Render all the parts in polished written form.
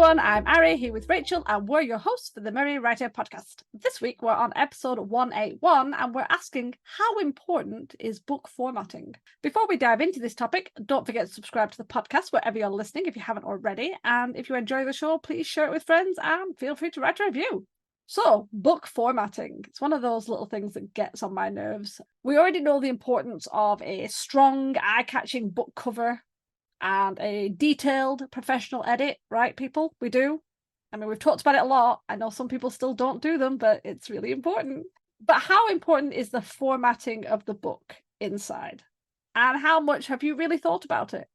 everyone, I'm Ari here with Rachel and we're your hosts for the Merry Writer podcast. This week we're on episode 181 and we're asking how important is book formatting? Before we dive into this topic, don't forget to subscribe to the podcast wherever you're listening if you haven't already, and if you enjoy the show, please share it with friends and feel free to write a review. So, book formatting. It's one of those little things that gets on my nerves. We already know the importance of a strong, eye-catching book cover and a detailed professional edit, right, people? We do. I mean, we've talked about it a lot. I know some people still don't do them, but it's really important. But how important is the formatting of the book inside? And how much have you really thought about it?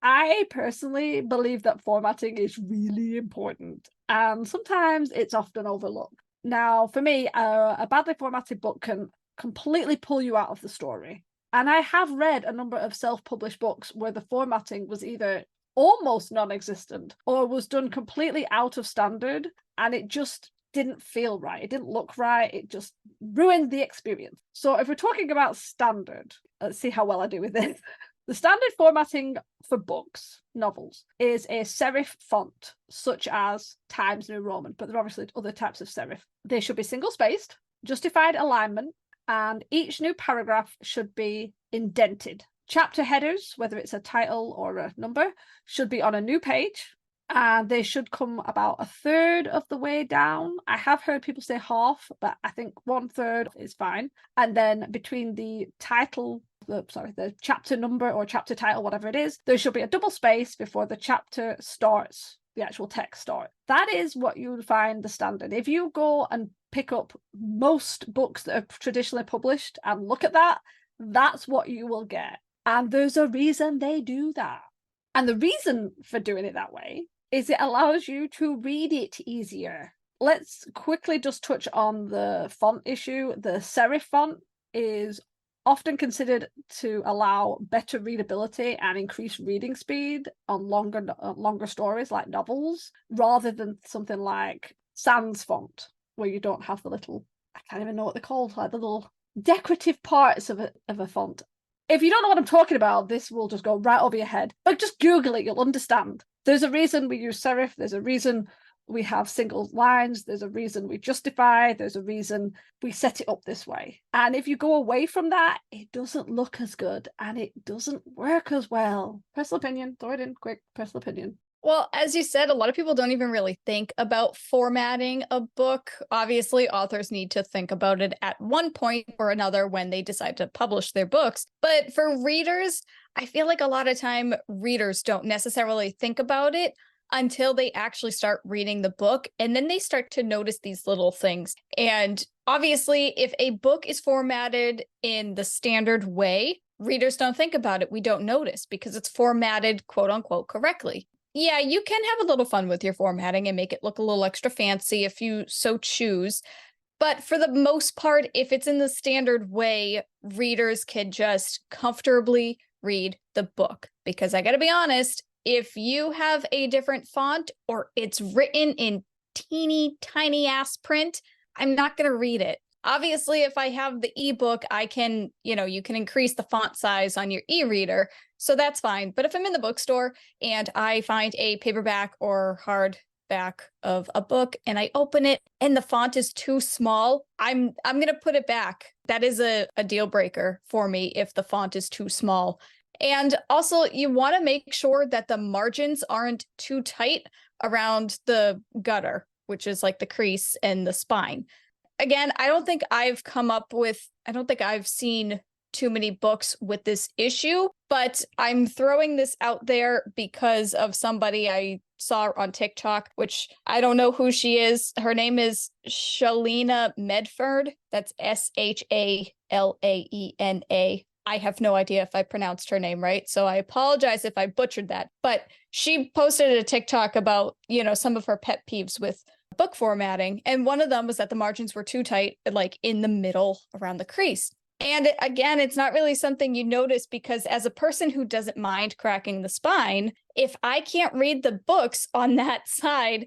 I personally believe that formatting is really important, and sometimes it's often overlooked. Now, for me, a badly formatted book can completely pull you out of the story. And I have read a number of self-published books where the formatting was either almost non-existent or was done completely out of standard, and it just didn't feel right. It didn't look right. It just ruined the experience. So if we're talking about standard, let's see how well I do with this. The standard formatting for books, novels, is a serif font, such as Times New Roman, but there are obviously other types of serif. They should be single-spaced, justified alignment, and each new paragraph should be indented. Chapter headers, whether it's a title or a number, should be on a new page, and they should come about a third of the way down. I have heard people say half, but I think 1/3 is fine. And then between the title, the chapter number or chapter title, whatever it is, there should be a double space before the chapter starts, the actual text starts. That is what you would find the standard. If you go and pick up most books that are traditionally published and look at that, that's what you will get. And there's a reason they do that. And the reason for doing it that way is it allows you to read it easier. Let's quickly just touch on the font issue. The serif font is often considered to allow better readability and increase reading speed on longer stories like novels, rather than something like sans font, where you don't have the little, I can't even know what they're called, like the little decorative parts of a font. If you don't know what I'm talking about, this will just go right over your head. But just Google it, you'll understand. There's a reason we use serif. There's a reason we have single lines. There's a reason we justify. There's a reason we set it up this way. And if you go away from that, it doesn't look as good and it doesn't work as well. Personal opinion. Throw it in quick. Personal opinion. Well, as you said, a lot of people don't even really think about formatting a book. Obviously, authors need to think about it at one point or another when they decide to publish their books. But for readers, I feel like a lot of time readers don't necessarily think about it until they actually start reading the book, and then they start to notice these little things. And obviously, if a book is formatted in the standard way, readers don't think about it. We don't notice because it's formatted, quote unquote, correctly. Yeah, you can have a little fun with your formatting and make it look a little extra fancy if you so choose. But for the most part, if it's in the standard way, readers can just comfortably read the book. Because I gotta be honest, if you have a different font or it's written in teeny tiny ass print, I'm not gonna read it. Obviously, if I have the ebook, I can, you can increase the font size on your e-reader. So that's fine. But if I'm in the bookstore and I find a paperback or hardback of a book and I open it and the font is too small, I'm going to put it back. That is a deal breaker for me if the font is too small. And also, you want to make sure that the margins aren't too tight around the gutter, which is like the crease and the spine. Again, I don't think I've seen too many books with this issue, but I'm throwing this out there because of somebody I saw on TikTok, which I don't know who she is. Her name is Shalina Medford. That's Shalena. I have no idea if I pronounced her name right, so I apologize if I butchered that. But she posted a TikTok about, some of her pet peeves with book formatting, and one of them was that the margins were too tight, like in the middle around the crease. And again, it's not really something you notice because as a person who doesn't mind cracking the spine, if I can't read the books on that side,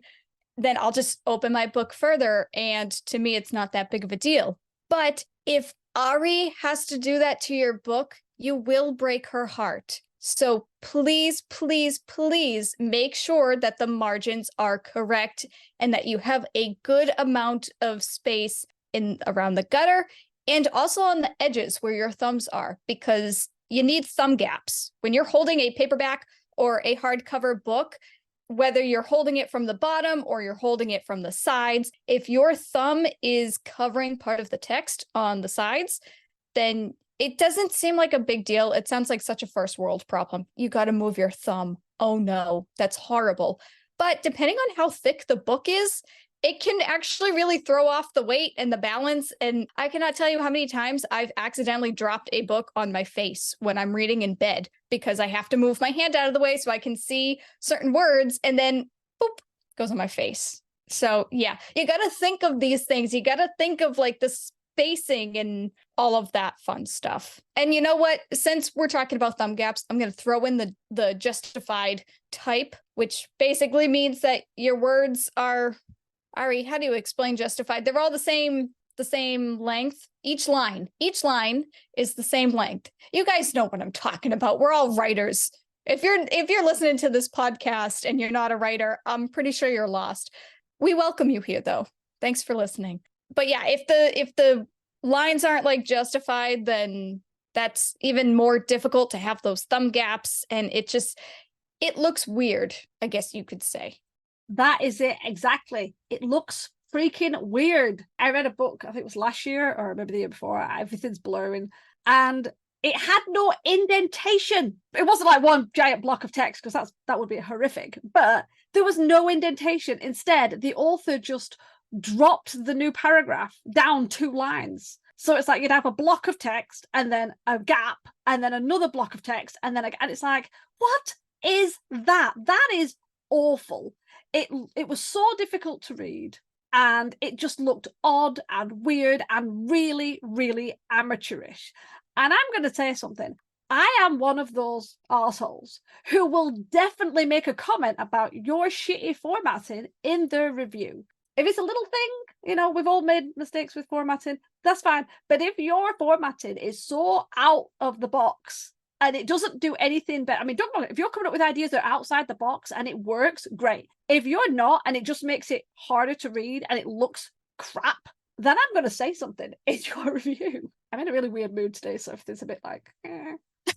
then I'll just open my book further. And to me, it's not that big of a deal. But if Ari has to do that to your book, you will break her heart. So please, please, please make sure that the margins are correct and that you have a good amount of space in around the gutter and also on the edges where your thumbs are, because you need thumb gaps. When you're holding a paperback or a hardcover book, whether you're holding it from the bottom or you're holding it from the sides, if your thumb is covering part of the text on the sides, then it doesn't seem like a big deal. It sounds like such a first world problem. You got to move your thumb. Oh no, that's horrible. But depending on how thick the book is, it can actually really throw off the weight and the balance. And I cannot tell you how many times I've accidentally dropped a book on my face when I'm reading in bed because I have to move my hand out of the way so I can see certain words, and then boop, goes on my face. So yeah, you got to think of these things. You got to think of like the spacing and all of that fun stuff. And you know what? Since we're talking about thumb gaps, I'm going to throw in the justified type, which basically means that your words are, Ari, how do you explain justified? They're all the same length. Each line is the same length. You guys know what I'm talking about. We're all writers. If you're listening to this podcast and you're not a writer, I'm pretty sure you're lost. We welcome you here though. Thanks for listening. But yeah, if the lines aren't like justified, then that's even more difficult to have those thumb gaps, and it looks weird, I guess you could say. That is it, exactly. It looks freaking weird. I read a book, I think it was last year or maybe the year before, everything's blurring, and it had no indentation. It wasn't like one giant block of text, because that would be horrific, but there was no indentation. Instead, the author just dropped the new paragraph down 2 lines. So it's like you'd have a block of text and then a gap and then another block of text and it's like, what is that? That is awful. It was so difficult to read, and it just looked odd and weird and really, really amateurish. And I'm going to say something. I am one of those arseholes who will definitely make a comment about your shitty formatting in their review. If it's a little thing, we've all made mistakes with formatting, that's fine. But if your formatting is so out of the box and it doesn't do anything better, I mean, don't worry, if you're coming up with ideas that are outside the box and it works, great. If you're not, and it just makes it harder to read and it looks crap, then I'm going to say something in your review. I'm in a really weird mood today, so if there's a bit like,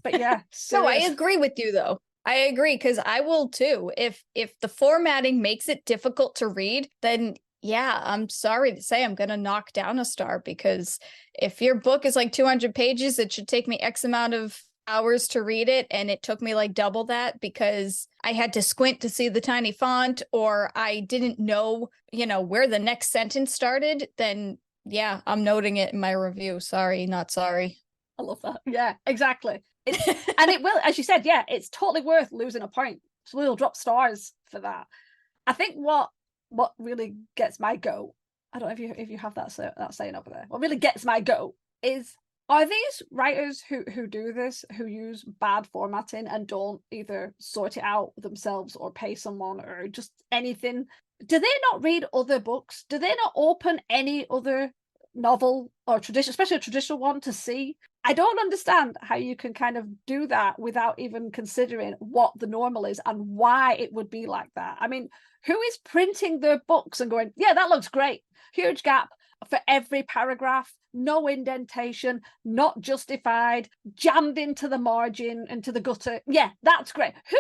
but yeah. No, I agree with you though. I agree, because I will too. If the formatting makes it difficult to read, then yeah, I'm sorry to say I'm going to knock down a star, because if your book is like 200 pages, it should take me X amount of hours to read it, and it took me like double that because I had to squint to see the tiny font, or I didn't know, where the next sentence started, then yeah, I'm noting it in my review. Sorry, not sorry. I love that. Yeah, exactly. And it will, as you said, yeah, it's totally worth losing a point. So we'll drop stars for that. I think what really gets my goat, I don't know if you have that saying over there, what really gets my goat is, are these writers who do this, who use bad formatting and don't either sort it out themselves or pay someone or just anything, do they not read other books? Do they not open any other novel or tradition, especially a traditional one, to see? I don't understand how you can kind of do that without even considering what the normal is and why it would be like that. I mean, who is printing their books and going, yeah, that looks great, huge gap for every paragraph, no indentation, not justified, jammed into the margin, into the gutter. Yeah, that's great. Who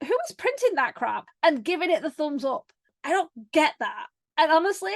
is printing that crap and giving it the thumbs up? I don't get that. And honestly,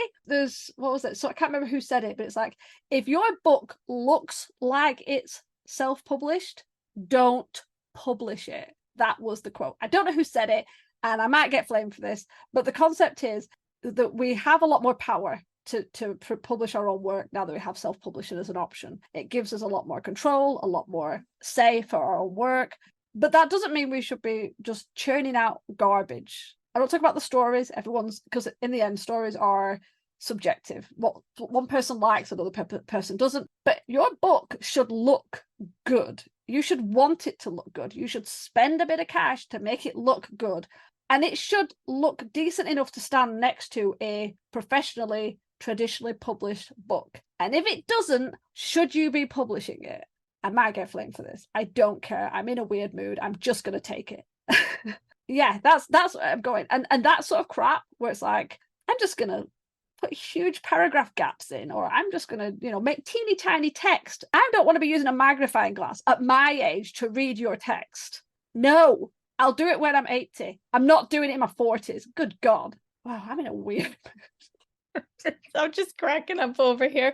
what was it? So I can't remember who said it, but it's like, if your book looks like it's self-published, don't publish it. That was the quote. I don't know who said it, and I might get flamed for this, but the concept is that we have a lot more power to publish our own work now that we have self-publishing as an option. It gives us a lot more control, a lot more say for our own work, but that doesn't mean we should be just churning out garbage. I don't talk about the stories, because in the end, stories are subjective. What one person likes, another person doesn't. But your book should look good. You should want it to look good. You should spend a bit of cash to make it look good. And it should look decent enough to stand next to a professionally, traditionally published book. And if it doesn't, should you be publishing it? I might get flamed for this. I don't care. I'm in a weird mood. I'm just going to take it. Yeah, that's where I'm going. And that sort of crap where it's like, I'm just going to put huge paragraph gaps in, or I'm just going to, make teeny tiny text. I don't want to be using a magnifying glass at my age to read your text. No, I'll do it when I'm 80. I'm not doing it in my 40s. Good God. Wow, I'm in a weird mood. I'm just cracking up over here.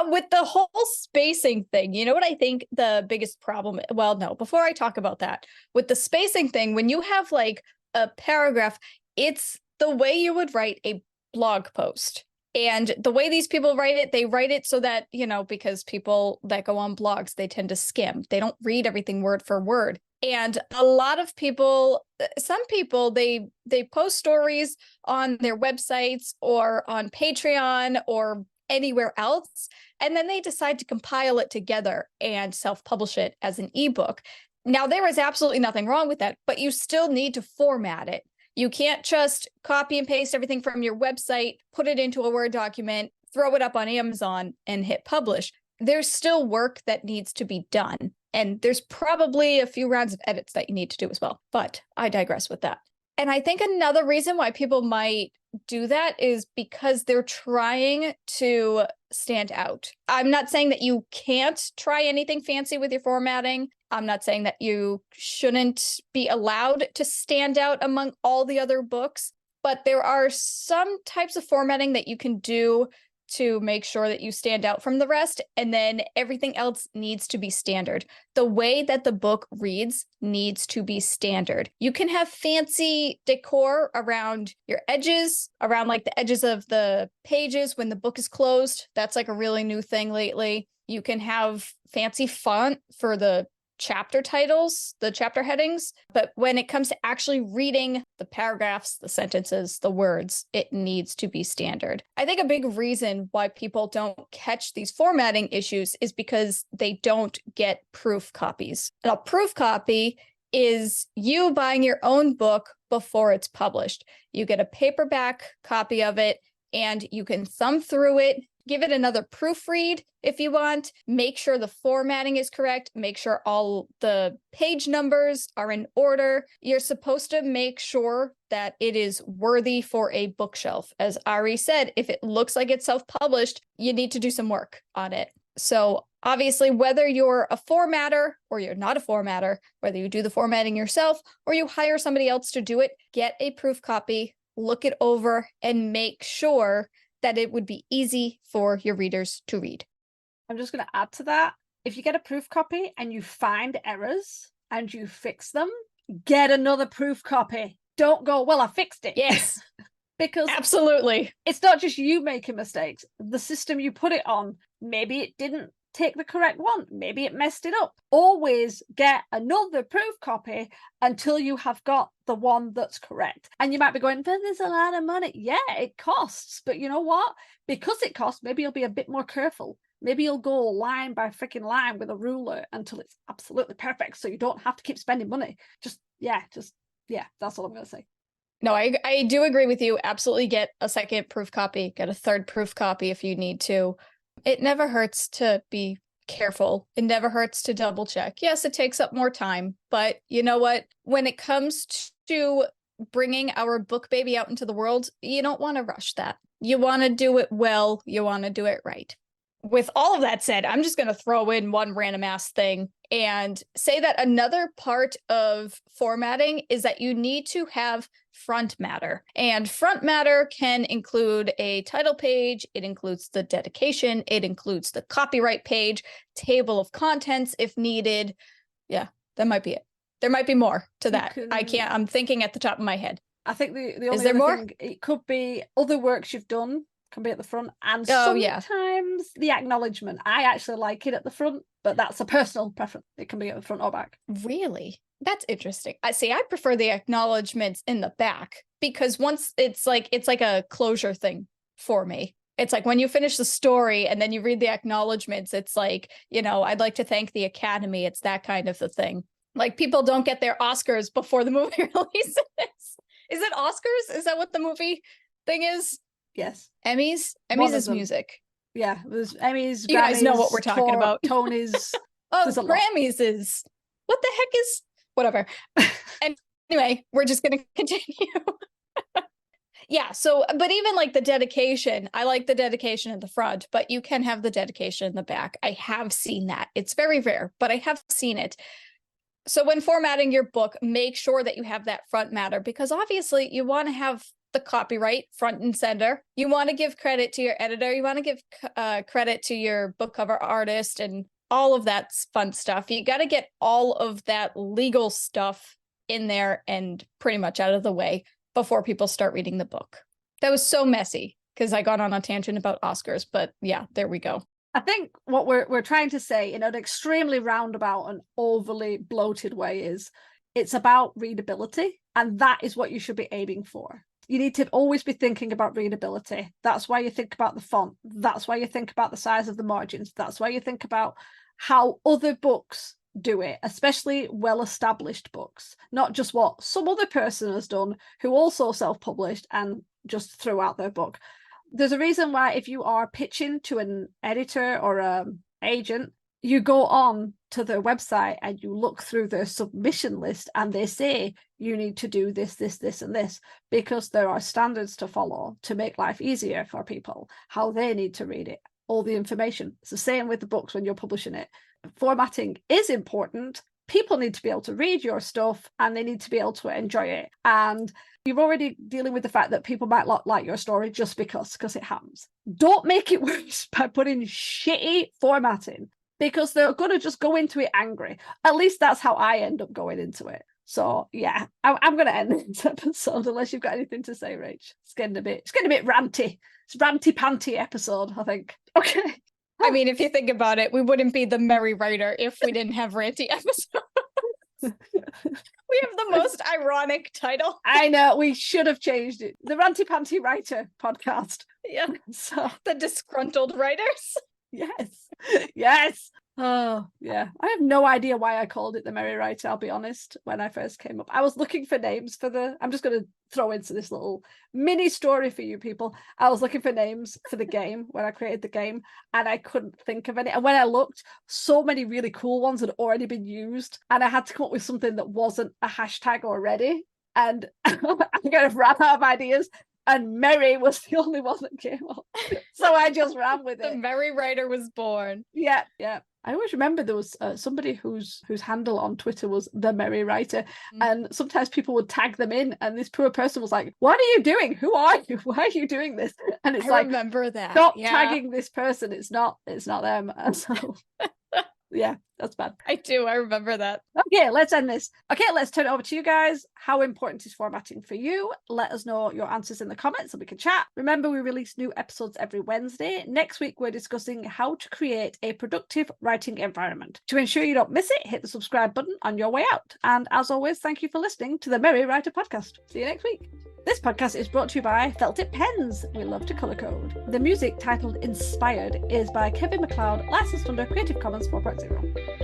With the whole spacing thing, you know what I think the biggest problem, well, no, before I talk about that, with the spacing thing, when you have like a paragraph, it's the way you would write a blog post. And the way these people write it, they write it so that, because people that go on blogs, they tend to skim. They don't read everything word for word. And a lot of people, some people, they post stories on their websites or on Patreon or anywhere else, and then they decide to compile it together and self-publish it as an ebook. Now, there is absolutely nothing wrong with that, but you still need to format it. You can't just copy and paste everything from your website, put it into a Word document, throw it up on Amazon, and hit publish. There's still work that needs to be done, and there's probably a few rounds of edits that you need to do as well, but I digress with that. And I think another reason why people might do that is because they're trying to stand out. I'm not saying that you can't try anything fancy with your formatting. I'm not saying that you shouldn't be allowed to stand out among all the other books, but there are some types of formatting that you can do to make sure that you stand out from the rest, and then everything else needs to be standard. The way that the book reads needs to be standard. You can have fancy decor around your edges, around like the edges of the pages when the book is closed. That's like a really new thing lately. You can have fancy font for the chapter titles, the chapter headings, but when it comes to actually reading the paragraphs, the sentences, the words, it needs to be standard. I think a big reason why people don't catch these formatting issues is because they don't get proof copies. And a proof copy is you buying your own book before it's published. You get a paperback copy of it and you can thumb through it, give it another proofread if you want, make sure the formatting is correct, make sure all the page numbers are in order. You're supposed to make sure that it is worthy for a bookshelf. As Ari said, if it looks like it's self-published, you need to do some work on it. So obviously, whether you're a formatter or you're not a formatter, whether you do the formatting yourself or you hire somebody else to do it, get a proof copy, look it over, and make sure that it would be easy for your readers to read. I'm just going to add to that. If you get a proof copy and you find errors and you fix them, get another proof copy. Don't go, well, I fixed it. Yes. Because absolutely, it's not just you making mistakes. The system you put it on, maybe it didn't take the correct one. Maybe it messed it up. Always get another proof copy until you have got the one that's correct. And you might be going, but there's a lot of money. Yeah, it costs. But you know what? Because it costs, maybe you'll be a bit more careful. Maybe you'll go line by freaking line with a ruler until it's absolutely perfect. So you don't have to keep spending money. That's all I'm going to say. No, I do agree with you. Absolutely get a second proof copy, get a third proof copy if you need to. It never hurts to be careful. It never hurts to double check. Yes, it takes up more time, but you know what? When it comes to bringing our book baby out into the world, you don't want to rush that. You want to do it well. You want to do it right. With all of that said, I'm just going to throw in one random ass thing and say that another part of formatting is that you need to have front matter. And front matter can include a title page, it includes the dedication, it includes the copyright page, table of contents if needed. Yeah, that might be it. There might be more to that. I'm thinking at the top of my head. I think the only other thing, it could be other works you've done can be at the front, and sometimes the acknowledgement. I actually like it at the front, but that's a personal preference. It can be at the front or back. Really? That's interesting. I prefer the acknowledgements in the back because once it's like a closure thing for me. It's like when you finish the story and then you read the acknowledgements, it's like, I'd like to thank the Academy. It's that kind of a thing. Like people don't get their Oscars before the movie releases. Is it Oscars? Is that what the movie thing is? Yes. Emmys is music. Yeah, there's Emmys, You guys know what Grammys, we're talking about. Tony's. Oh, There's a lot. Grammys is what the heck is whatever. And anyway, we're just gonna continue. Yeah, so but even like the dedication, I like the dedication in the front, but you can have the dedication in the back. I have seen that. It's very rare, but I have seen it. So when formatting your book, make sure that you have that front matter, because obviously you want to have the copyright front and center. You want to give credit to your editor. You want to give credit to your book cover artist and all of that fun stuff. You got to get all of that legal stuff in there and pretty much out of the way before people start reading the book. That was so messy because I got on a tangent about Oscars, but yeah, there we go. I think what we're trying to say in an extremely roundabout and overly bloated way is it's about readability, and that is what you should be aiming for. You need to always be thinking about readability. That's why you think about the font. That's why you think about the size of the margins. That's why you think about how other books do it, especially well-established books, not just what some other person has done who also self-published and just threw out their book. There's a reason why if you are pitching to an editor or an agent, you go on to their website and you look through their submission list and they say you need to do this, this, and this, because there are standards to follow to make life easier for people, how they need to read it, all the information. It's the same with the books when you're publishing it. Formatting is important. People need to be able to read your stuff and they need to be able to enjoy it. And you're already dealing with the fact that people might not like your story just because it happens. Don't make it worse by putting shitty formatting, because they're going to just go into it angry. At least that's how I end up going into it. So yeah, I'm going to end this episode unless you've got anything to say, Rach. It's getting a bit ranty. It's ranty panty episode, I think. Okay. I mean, if you think about it, we wouldn't be the Merry Writer if we didn't have ranty episodes. We have the most ironic title. I know, we should have changed it. The Ranty Panty Writer podcast. Yeah. So the disgruntled writers. Yes. Oh, yeah. I have no idea why I called it the Merry Writer, I'll be honest, when I first came up. I was looking for names for I'm just going to throw into this little mini story for you people. I was looking for names for the game when I created the game, and I couldn't think of any. And when I looked, so many really cool ones had already been used, and I had to come up with something that wasn't a hashtag already. And I kind of ran out of ideas. And Merry was the only one that came up. So I just ran with it. The Merry Writer was born. Yeah. I always remember there was somebody whose handle on Twitter was the Merry Writer. And sometimes people would tag them in. And this poor person was like, what are you doing? Who are you? Why are you doing this? And it's I remember that. Stop tagging this person. It's not them. And so yeah, that's bad. I do. I remember that. Okay, let's end this. Okay, let's turn it over to you guys. How important is formatting for you? Let us know your answers in the comments so we can chat. Remember, we release new episodes every Wednesday. Next week, we're discussing how to create a productive writing environment. To ensure you don't miss it, hit the subscribe button on your way out. And as always, thank you for listening to the Merry Writer podcast. See you next week. This podcast is brought to you by Felt Tip Pens. We love to colour code. The music, titled Inspired, is by Kevin MacLeod, licensed under Creative Commons 4.0.